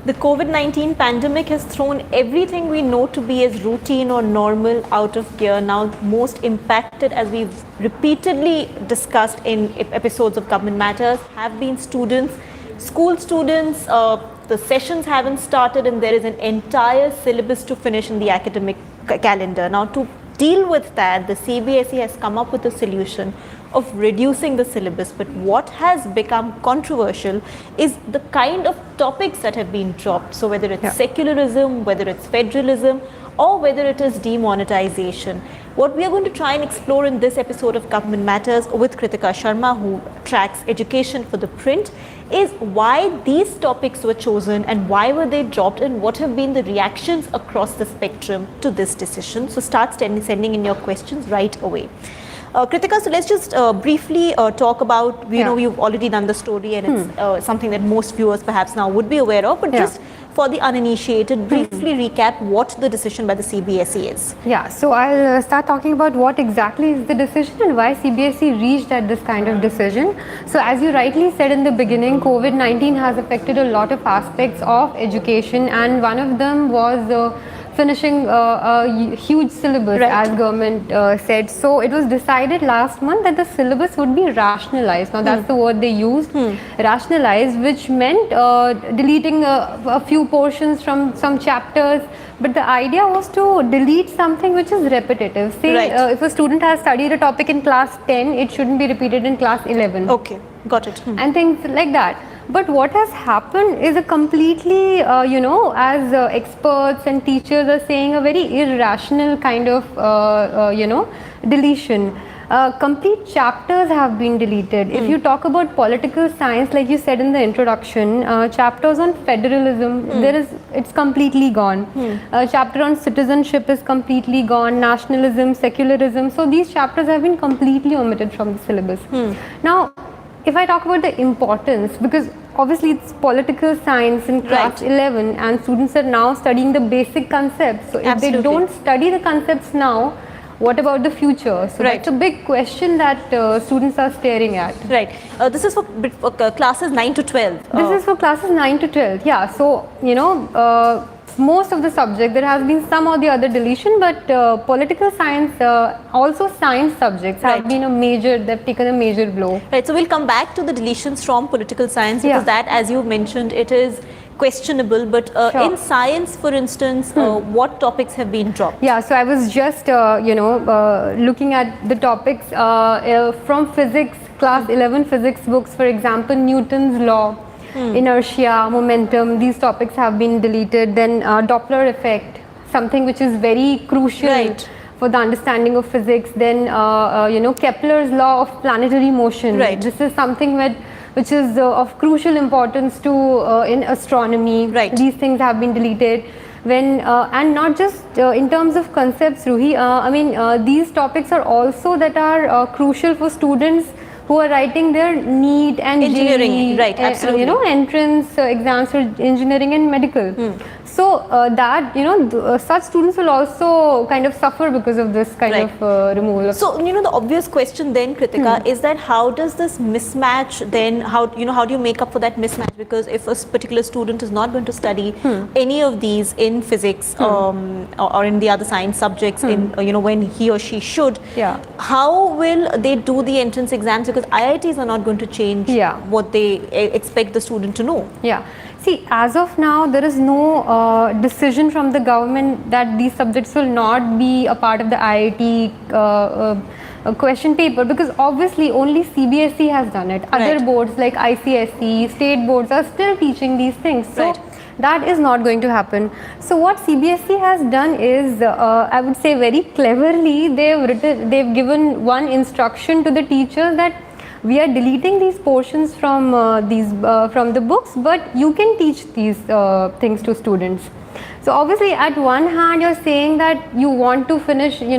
The COVID-19 pandemic has thrown everything we know to be as routine or normal out of gear. Now, most impacted, as we've repeatedly discussed in episodes of Government Matters, have been students, school students. The sessions haven't started and there is an entire syllabus to finish in the academic calendar. Now, to deal with that, the CBSE has come up with a solution of reducing the syllabus, but what has become controversial is the kind of topics that have been dropped. So whether it's secularism, whether it's federalism, or whether it is demonetization. What we are going to try and explore in this episode of Government Matters with Kritika Sharma, who tracks education for ThePrint, is why these topics were chosen and why were they dropped and what have been the reactions across the spectrum to this decision. So start sending in your questions right away. Kritika, so let's just briefly talk about, you've already done the story and it's something that most viewers perhaps now would be aware of, but just for the uninitiated, briefly recap what the decision by the CBSE is. Yeah, so I'll start talking about what exactly is the decision and why CBSE reached at this kind of decision. So as you rightly said in the beginning, COVID-19 has affected a lot of aspects of education, and one of them was finishing a huge syllabus, as government said. So it was decided last month that the syllabus would be rationalized. Now that's the word they used, rationalized, which meant deleting a few portions from some chapters. But the idea was to delete something which is repetitive. Say if a student has studied a topic in class 10, it shouldn't be repeated in class 11. Okay, got it. And things like that. But what has happened is a completely, as experts and teachers are saying, a very irrational kind of, deletion. Complete chapters have been deleted. If you talk about political science, like you said in the introduction, chapters on federalism, it's completely gone. Chapter on citizenship is completely gone. Nationalism, secularism. So these chapters have been completely omitted from the syllabus. Now, if I talk about the importance, because obviously it's political science in class 11 and students are now studying the basic concepts. So if they don't study the concepts now, what about the future? So that's a big question that students are staring at. Right. This is for classes 9 to 12. This is for classes 9 to 12. Yeah. So, most of the subject, there has been some or the other deletion, but political science, also science subjects have been they've taken a major blow. Right, so we'll come back to the deletions from political science because that, as you mentioned, it is questionable, but in science, for instance, what topics have been dropped? Yeah, so I was just, looking at the topics from physics, class 11 physics books, for example, Newton's law, inertia, momentum, these topics have been deleted. Then Doppler effect, something which is very crucial for the understanding of physics. Then Kepler's law of planetary motion. This is something which is of crucial importance to in astronomy. These things have been deleted. And not just in terms of concepts, Ruhi, these topics are also that are crucial for students who are writing their NEET and engineering, JEE, entrance exams for engineering and medical. So such students will also kind of suffer because of this kind of removal. So the obvious question then, Kritika, is that how does this mismatch then, how do you make up for that mismatch? Because if a particular student is not going to study any of these in physics or in the other science subjects in when he or she should, how will they do the entrance exams? Because IITs are not going to change what they expect the student to know. See, as of now, there is no decision from the government that these subjects will not be a part of the IIT question paper, because obviously only CBSE has done it. Other boards like ICSE, state boards are still teaching these things. So that is not going to happen. So what CBSE has done is, I would say very cleverly, they've given one instruction to the teachers that we are deleting these portions from from the books, but you can teach these things to students. So obviously at one hand you're saying that you want to finish, we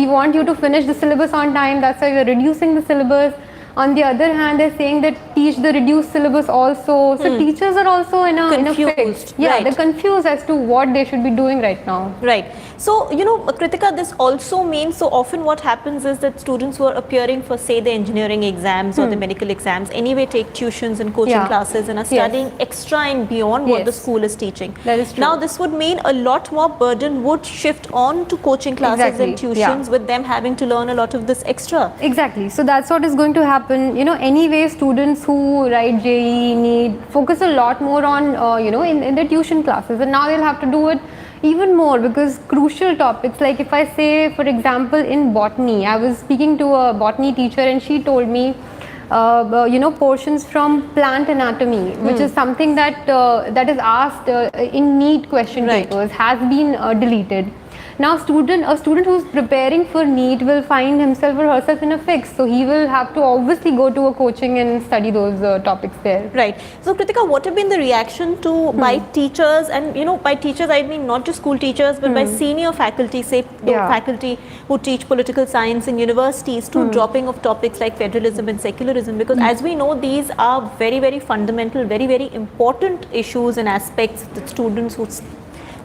want you to finish the syllabus on time, that's why we're reducing the syllabus. On the other hand, they're saying that teach the reduced syllabus also. So teachers are also in a fix. Yeah, right. they're confused as to what they should be doing right now. Right. So, you know, Kritika, this also means, so often what happens is that students who are appearing for, say, the engineering exams or the medical exams, anyway take tuitions and coaching classes and are studying extra and beyond what the school is teaching. That is true. Now, this would mean a lot more burden would shift on to coaching classes and tuitions with them having to learn a lot of this extra. Exactly. So that's what is going to happen. You know, anyway, students who write JEE, NEET, focus a lot more on, you know, in their tuition classes, and now they'll have to do it even more because crucial topics, like if I say, for example, in botany, I was speaking to a botany teacher and she told me, you know, portions from plant anatomy, which is something that that is asked in NEET question papers, has been deleted. Now, a student who's preparing for NEET will find himself or herself in a fix. So he will have to obviously go to a coaching and study those topics there. Right. So, Kritika, what have been the reaction to by teachers, and you know, by teachers I mean not just school teachers, but by senior faculty, say the faculty who teach political science in universities, to dropping of topics like federalism and secularism, because as we know, these are very, very fundamental, very, very important issues and aspects that students who,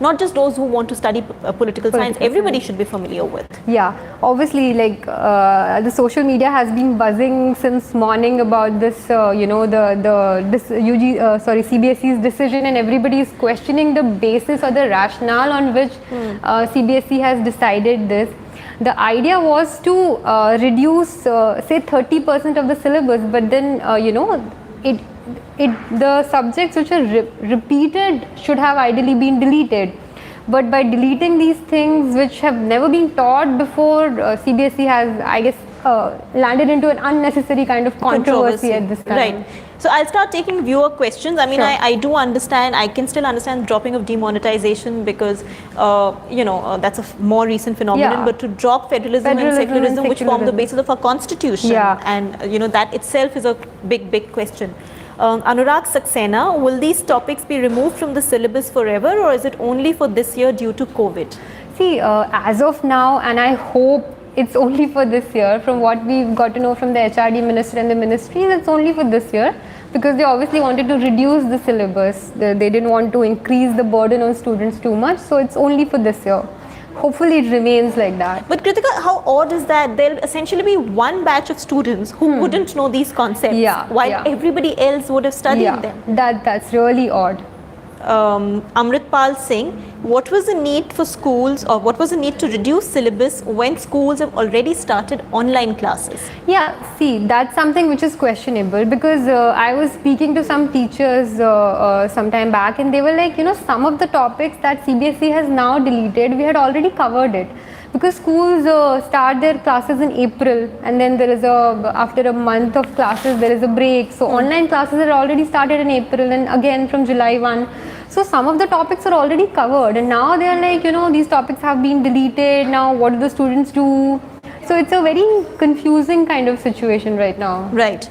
not just those who want to study political science, everybody should be familiar with. Yeah, obviously, like the social media has been buzzing since morning about this, you know, CBSE's decision, and everybody is questioning the basis or the rationale on which CBSE has decided this. The idea was to reduce, say, 30% of the syllabus, but then, you know, the subjects which are repeated should have ideally been deleted, but by deleting these things which have never been taught before, CBSE has, I guess, landed into an unnecessary kind of controversy at this time. Right. So I'll start taking viewer questions. I mean, I do understand, I can still understand dropping of demonetization because, you know, that's a more recent phenomenon, but to drop federalism and secularism, which form the basis of our constitution, and, you know, that itself is a big, big question. Anurag Saxena, will these topics be removed from the syllabus forever, or is it only for this year due to COVID? See, as of now, and I hope it's only for this year, from what we've got to know from the HRD minister and the ministries, it's only for this year because they obviously wanted to reduce the syllabus. They didn't want to increase the burden on students too much, so it's only for this year. Hopefully it remains like that. But Kritika, how odd is that? There'll essentially be one batch of students who wouldn't know these concepts, while everybody else would have studied them. That's really odd. Amritpal Singh, what was the need for schools, or what was the need to reduce syllabus when schools have already started online classes? Yeah, see, that's something which is questionable because I was speaking to some teachers some time back, and they were like, you know, some of the topics that CBSE has now deleted, we had already covered it. Because schools start their classes in April, and then there is after a month of classes there is a break. So online classes are already started in April, and again from July 1. So some of the topics are already covered, and now they are like, you know, these topics have been deleted. Now what do the students do? So it's a very confusing kind of situation right now. Right.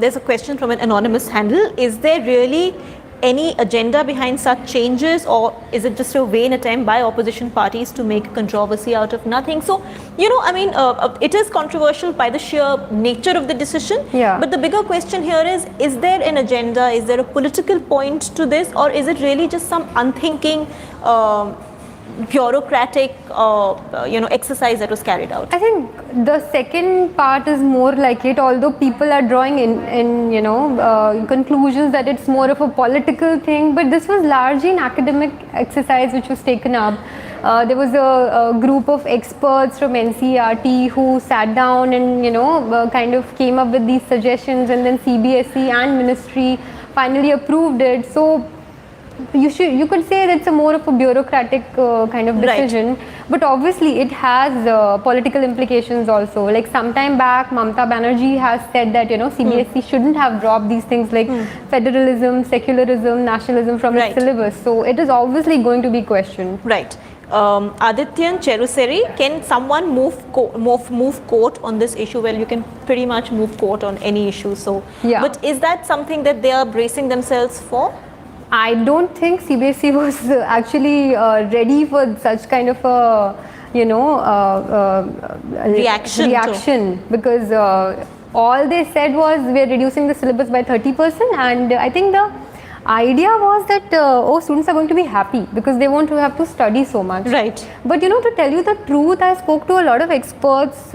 There's a question from an anonymous handle. Is there really any agenda behind such changes, or is it just a vain attempt by opposition parties to make a controversy out of nothing? So, you know, I mean, it is controversial by the sheer nature of the decision, but the bigger question here is there an agenda, is there a political point to this, or is it really just some unthinking bureaucratic you know, exercise that was carried out? I think the second part is more like it, although people are drawing in you know, conclusions that it's more of a political thing, but this was largely an academic exercise which was taken up. There was a group of experts from NCERT who sat down and, you know, kind of came up with these suggestions, and then CBSE and ministry finally approved it. So you could say that's a more of a bureaucratic kind of decision, but obviously it has political implications also. Like sometime back, Mamata Banerjee has said that, you know, CBSE shouldn't have dropped these things like federalism, secularism, nationalism from its syllabus. So it is obviously going to be questioned. Right. Adityan Cheruseri, can someone move court on this issue? Well, you can pretty much move court on any issue. So, but is that something that they are bracing themselves for? I don't think CBSE was actually ready for such kind of a, you know, reaction because All they said was we are reducing the syllabus by 30%, and I think the idea was that students are going to be happy because they won't have to study so much. Right. But to tell you the truth, I spoke to a lot of experts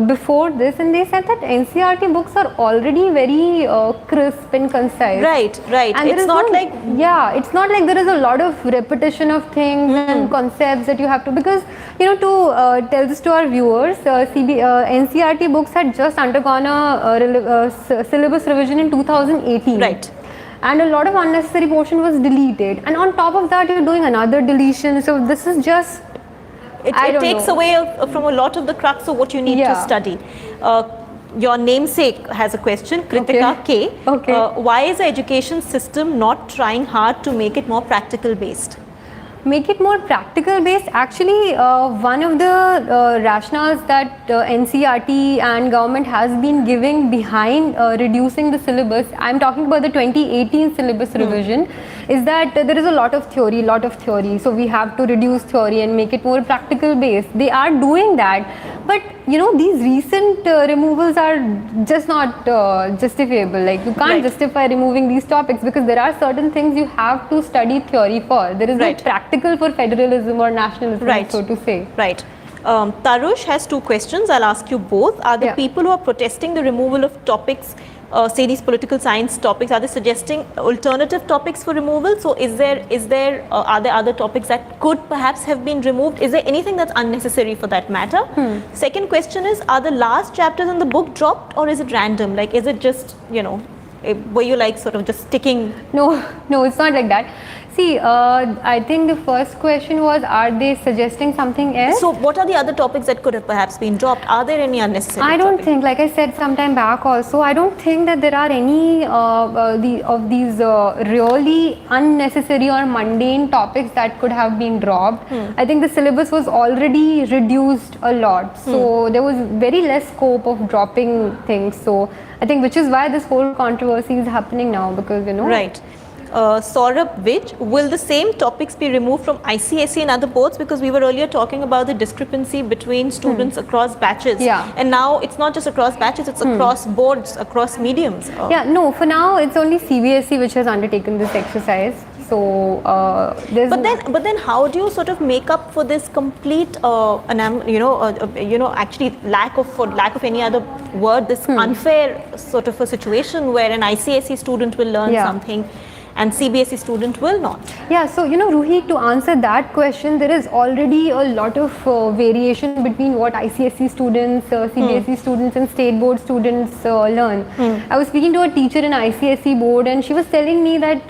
before this, and they said that NCERT books are already very crisp and concise. Right. And It's not like it's not like there is a lot of repetition of things and concepts that you have to, because to tell this to our viewers, NCERT books had just undergone a syllabus revision in 2018. Right. And a lot of unnecessary portion was deleted, and on top of that you're doing another deletion, so this is just it takes away from a lot of the crux of what you need to study. Your namesake has a question, Kritika K. Okay. Why is the education system not trying hard to make it more practical based? Make it more practical based. Actually, one of the rationales that NCERT and government has been giving behind reducing the syllabus, I'm talking about the 2018 syllabus revision, is that there is a lot of theory, so we have to reduce theory and make it more practical based. They are doing that, but these recent removals are just not justifiable. Like, you can't justify removing these topics because there are certain things you have to study theory for. There is no practical for federalism or nationalism, so to say. Right. Tarush has two questions. I'll ask you both. Are the people who are protesting the removal of topics, say these political science topics, are they suggesting alternative topics for removal? So are there other topics that could perhaps have been removed? Is there anything that's unnecessary for that matter? Second question is, are the last chapters in the book dropped, or is it random? Like, is it just, were you like sort of just sticking? No, it's not like that. See, I think the first question was, are they suggesting something else? So what are the other topics that could have perhaps been dropped? Are there any unnecessary I don't topics? think, like I said some time back also, I don't think that there are any of these really unnecessary or mundane topics that could have been dropped. I think the syllabus was already reduced a lot, so there was very less scope of dropping things. So I think, which is why this whole controversy is happening now, because Right. Saurabh Vij, will the same topics be removed from ICSE and other boards? Because we were earlier talking about the discrepancy between students across batches. And now it's not just across batches, it's across boards, across mediums. No, for now it's only CBSE which has undertaken this exercise. So there's but then how do you sort of make up for this complete actually lack of any other word, this unfair sort of a situation where an ICSE student will learn something and CBSE student will not? So Ruhi, to answer that question, there is already a lot of variation between what ICSE students, CBSE students and state board students learn. I was speaking to a teacher in ICSE board, and she was telling me that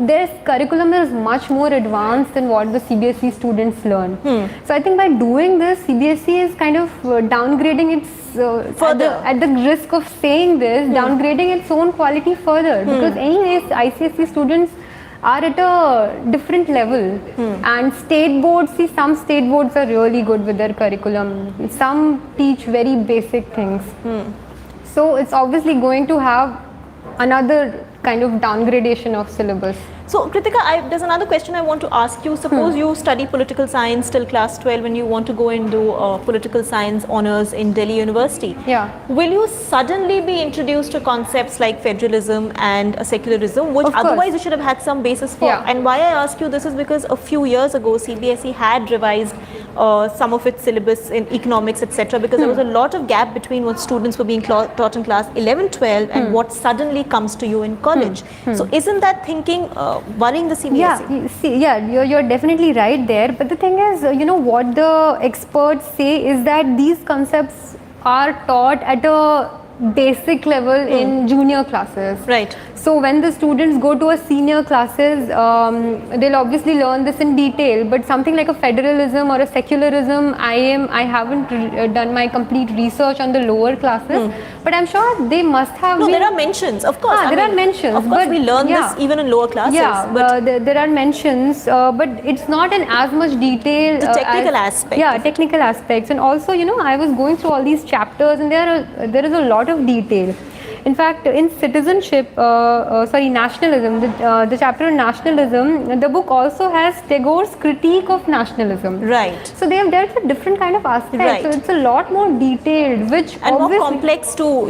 their curriculum is much more advanced than what the CBSE students learn. So I think by doing this, CBSE is kind of downgrading its further, at the risk of saying this, downgrading its own quality further, because anyways ICSE students are at a different level, and state boards, some state boards are really good with their curriculum, some teach very basic things, so it's obviously going to have another kind of downgradation of syllabus. So Kritika, there's another question I want to ask you. Suppose you study political science till class 12 and you want to go and do political science honours in Delhi University. Will you suddenly be introduced to concepts like federalism and secularism, which otherwise you should have had some basis for? And why I ask you this is because a few years ago CBSE had revised some of its syllabus in economics, etc., because there was a lot of gap between what students were being taught in class 11, 12 and what suddenly comes to you in college. So isn't that thinking worrying the CBSE? You're definitely right there, but the thing is, what the experts say is that these concepts are taught at a basic level in junior classes. So when the students go to a senior classes, they'll obviously learn this in detail, but something like a federalism or a secularism, I haven't done my complete research on the lower classes, but I'm sure they must have there are mentions, of course. There are mentions. Of course, we learn this even in lower classes. But there are mentions, but it's not in as much detail. The technical aspect. Technical aspects. And also, I was going through all these chapters, and there is a lot of detail. In fact, in nationalism, the chapter on nationalism, the book also has Tagore's critique of nationalism. So they have dealt with different kind of aspects. So it's a lot more detailed, which and more complex to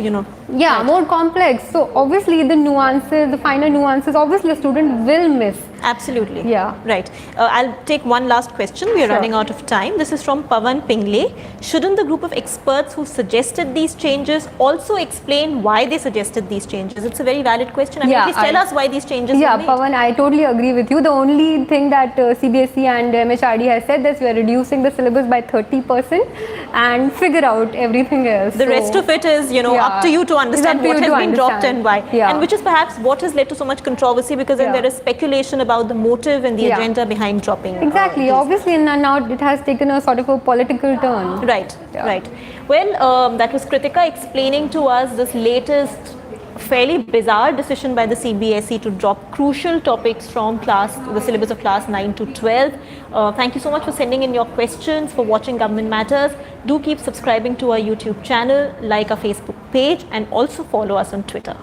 Yeah, more complex. So obviously the nuances, the finer nuances, obviously a student will miss. Absolutely. Yeah. Right. I'll take one last question. We are running out of time. This is from Pavan Pingle. Shouldn't the group of experts who suggested these changes also explain why they suggested these changes? It's a very valid question. I mean, at least tell us why these changes were made. Pavan, I totally agree with you. The only thing that CBSE and MHRD has said is we are reducing the syllabus by 30% and figure out everything else. The rest of it is, up to you to understand what has been dropped and why. And which is perhaps what has led to so much controversy, because then there is speculation about the motive and the agenda behind dropping. Exactly. Obviously, and now it has taken a sort of a political turn. Right. Right. Well, that was Kritika explaining to us this latest fairly bizarre decision by the CBSE to drop crucial topics from the syllabus of class 9 to 12. Thank you so much for sending in your questions, for watching Government Matters. Do keep subscribing to our YouTube channel, like our Facebook page, and also follow us on Twitter.